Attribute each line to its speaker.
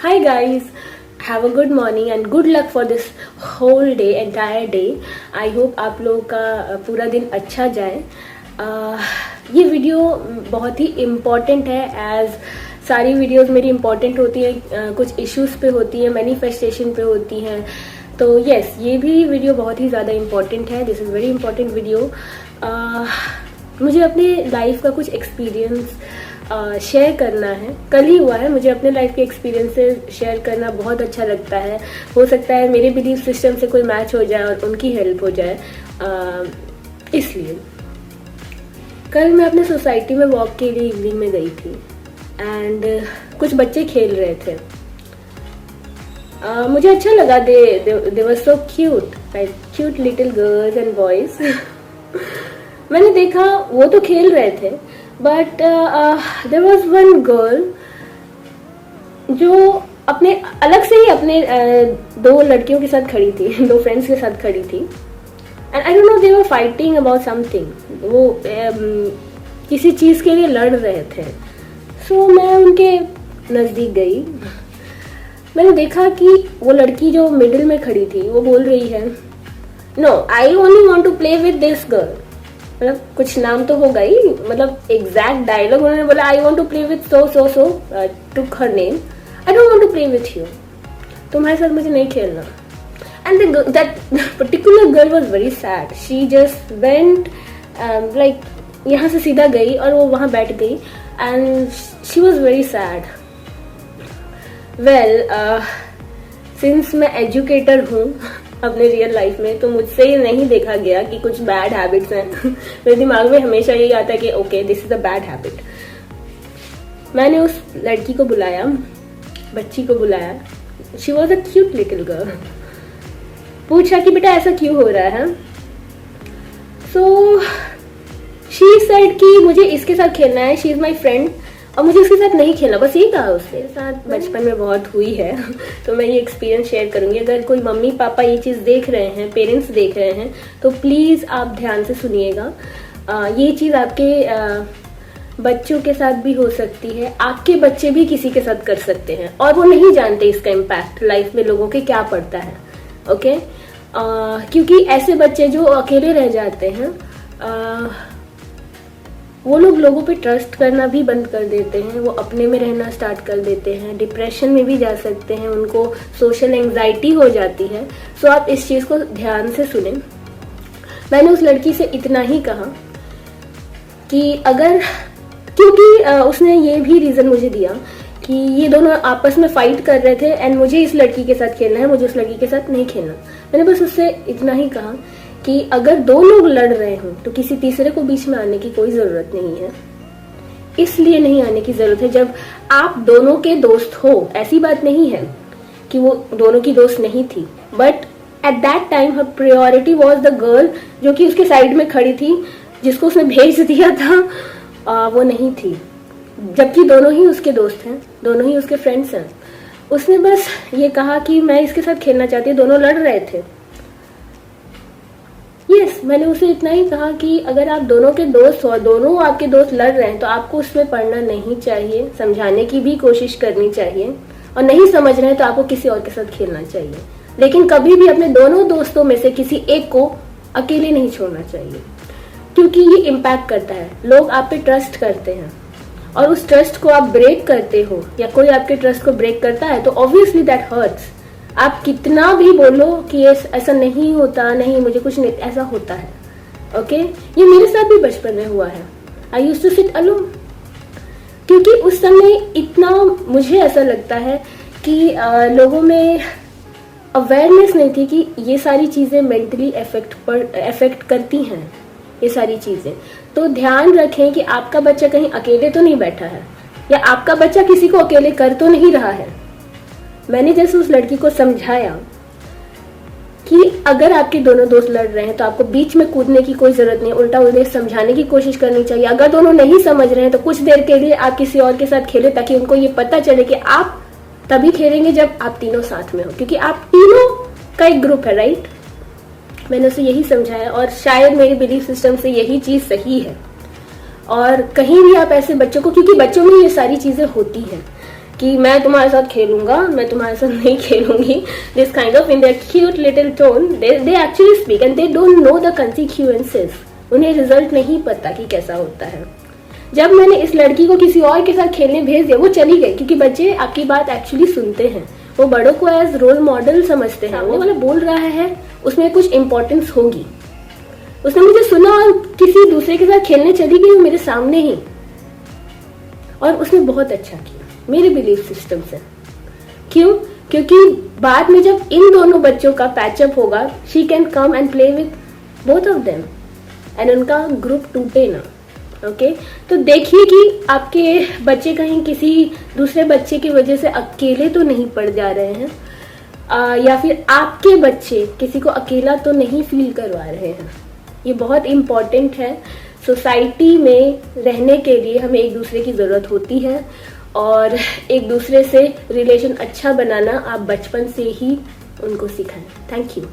Speaker 1: Hi guys, have a good morning and good luck for this whole day, entire day. I hope आप लोगों का पूरा दिन अच्छा जाए. ये वीडियो बहुत ही इम्पॉर्टेंट है एज सारी वीडियोस मेरी इम्पॉर्टेंट होती है, कुछ इश्यूज पे होती है, मैनिफेस्टेशन पे होती हैं. तो यस, ये भी वीडियो बहुत ही ज़्यादा इम्पॉर्टेंट है. This is very important video. मुझे अपने लाइफ का कुछ एक्सपीरियंस शेयर करना है. कल ही हुआ है. मुझे अपने लाइफ के एक्सपीरियंस से शेयर करना बहुत अच्छा लगता है. हो सकता है मेरे बिलीफ सिस्टम से कोई मैच हो जाए और उनकी हेल्प हो जाए. इसलिए कल मैं अपने सोसाइटी में वॉक के लिए इवनिंग में गई थी एंड कुछ बच्चे खेल रहे थे. मुझे अच्छा लगा. They were so cute, like cute little girls and boys. मैंने देखा वो तो खेल रहे थे but there was one girl जो अपने अलग से ही अपने दो लड़कियों के साथ खड़ी थी, दो फ्रेंड्स के साथ खड़ी थी. And I don't know, they were fighting about something. वो किसी चीज़ के लिए लड़ रहे थे. सो मैं उनके नज़दीक गई. मैंने देखा कि वो लड़की जो मिडिल में खड़ी थी वो बोल रही है, no I only want to play with this girl. मतलब कुछ नाम तो होगा ही, मतलब एग्जैक्ट डायलॉग उन्होंने बोला, I want to play with so took her name, I don't want to play with you. तुम्हारे साथ मुझे नहीं खेलना. And that particular girl was very sad. She just went like यहाँ से सीधा गई और वो वहाँ बैठ गई and she was very sad. Well, since मैं एजुकेटर हूँ अपने रियल लाइफ में, तो मुझसे ये नहीं देखा गया कि कुछ बैड हैबिट्स हैं. मेरे दिमाग में हमेशा यही आता है कि okay, this is a bad habit. मैंने उस लड़की को बुलाया, बच्ची को बुलाया. She was a cute little girl. पूछा कि बेटा ऐसा क्यों हो रहा है. सो शी सेड कि मुझे इसके साथ खेलना है, शी इज माई फ्रेंड, और मुझे उसके साथ नहीं खेलना. बस यही कहा. उसके साथ बचपन में बहुत हुई है. तो मैं ये एक्सपीरियंस शेयर करूंगी. अगर कोई मम्मी पापा ये चीज़ देख रहे हैं, पेरेंट्स देख रहे हैं, तो प्लीज़ आप ध्यान से सुनिएगा. ये चीज़ आपके बच्चों के साथ भी हो सकती है. आपके बच्चे भी किसी के साथ कर सकते हैं और वो नहीं जानते इसका इम्पैक्ट लाइफ में लोगों के क्या पड़ता है. ओके, क्योंकि ऐसे बच्चे जो अकेले रह जाते हैं, वो लोग लोगों पे ट्रस्ट करना भी बंद कर देते हैं. वो अपने में रहना स्टार्ट कर देते हैं. डिप्रेशन में भी जा सकते हैं. उनको सोशल एंग्जाइटी हो जाती है. सो आप इस चीज़ को ध्यान से सुने. मैंने उस लड़की से इतना ही कहा कि अगर, क्योंकि उसने ये भी रीज़न मुझे दिया कि ये दोनों आपस में फाइट कर रहे थे एंड मुझे इस लड़की के साथ खेलना है, मुझे उस लड़की के साथ नहीं खेलना. मैंने बस उससे इतना ही कहा कि अगर दो लोग लड़ रहे हों तो किसी तीसरे को बीच में आने की कोई ज़रूरत नहीं है. इसलिए नहीं आने की ज़रूरत है जब आप दोनों के दोस्त हो. ऐसी बात नहीं है कि वो दोनों की दोस्त नहीं थी, but at that time her priority was the girl जो कि उसके साइड में खड़ी थी, जिसको उसने भेज दिया था. वो नहीं थी, जबकि दोनों ही उसके दोस्त हैं, दोनों ही उसके फ्रेंड्स हैं. उसने बस ये कहा कि मैं इसके साथ खेलना चाहती हूँ. दोनों लड़ रहे थे. यस, मैंने उसे इतना ही कहा कि अगर आप दोनों के दोस्त हो और दोनों आपके दोस्त लड़ रहे हैं तो आपको उसमें पढ़ना नहीं चाहिए. समझाने की भी कोशिश करनी चाहिए, और नहीं समझ रहे हैं तो आपको किसी और के साथ खेलना चाहिए. लेकिन कभी भी अपने दोनों दोस्तों में से किसी एक को अकेले नहीं छोड़ना चाहिए, क्योंकि ये इम्पैक्ट करता है. लोग आप पे ट्रस्ट करते हैं और उस ट्रस्ट को आप ब्रेक करते हो, या कोई आपके ट्रस्ट को ब्रेक करता है, तो ऑब्वियसली दैट हर्ट्स. आप कितना भी बोलो कि ये ऐसा नहीं होता, नहीं मुझे कुछ नहीं, ऐसा होता है. ओके, ये मेरे साथ भी बचपन में हुआ है. I used to sit alone, क्योंकि उस समय इतना मुझे ऐसा लगता है कि लोगों में अवेयरनेस नहीं थी कि ये सारी चीज़ें मेंटली अफेक्ट करती हैं. ये सारी चीज़ें तो ध्यान रखें कि आपका बच्चा कहीं अकेले तो नहीं बैठा है, या आपका बच्चा किसी को अकेले कर तो नहीं रहा है. मैंने जैसे उस लड़की को समझाया कि अगर आपके दोनों दोस्त लड़ रहे हैं तो आपको बीच में कूदने की कोई जरूरत नहीं, उल्टा उन्हें समझाने की कोशिश करनी चाहिए. अगर दोनों नहीं समझ रहे हैं तो कुछ देर के लिए आप किसी और के साथ खेलें, ताकि उनको ये पता चले कि आप तभी खेलेंगे जब आप तीनों साथ में हो, क्योंकि आप तीनों का एक ग्रुप है, राइट. मैंने उसे यही समझाया और शायद मेरी बिलीफ सिस्टम से यही चीज़ सही है. और कहीं भी आप ऐसे बच्चों को, क्योंकि बच्चों में ये सारी चीज़ें होती हैं, कि मैं तुम्हारे साथ खेलूंगा, मैं तुम्हारे साथ नहीं खेलूंगी, this kind of in there cute little tone they actually speak and they don't know the consequences. उन्हें रिजल्ट नहीं पता कि कैसा होता है। जब मैंने इस लड़की को किसी और के साथ खेलने भेज दिया, वो चली गई, क्योंकि बच्चे आपकी बात एक्चुअली सुनते हैं, वो बड़ों को एज रोल मॉडल समझते हैं। वो वाला बोल रहा है, उसमें कुछ इंपॉर्टेंस होगी। उसने मुझे सुना और किसी दूसरे के साथ खेलने चली गई मेरे सामने ही, और उसने बहुत अच्छा किया मेरे बिलीफ सिस्टम से। क्यों? क्योंकि बाद में जब इन दोनों बच्चों का पैचअप होगा, she can come and play with both of them and उनका ग्रुप टूटे ना। ओके तो देखिए कि आपके बच्चे कहीं किसी दूसरे बच्चे की वजह से अकेले तो नहीं पड़ जा रहे हैं, या फिर आपके बच्चे किसी को अकेला तो नहीं फील करवा रहे हैं। ये बहुत इम्पॉर्टेंट है। सोसाइटी में रहने के लिए हमें एक दूसरे की ज़रूरत होती है, और एक दूसरे से रिलेशन अच्छा बनाना आप बचपन से ही उनको सिखाएं। Thank you.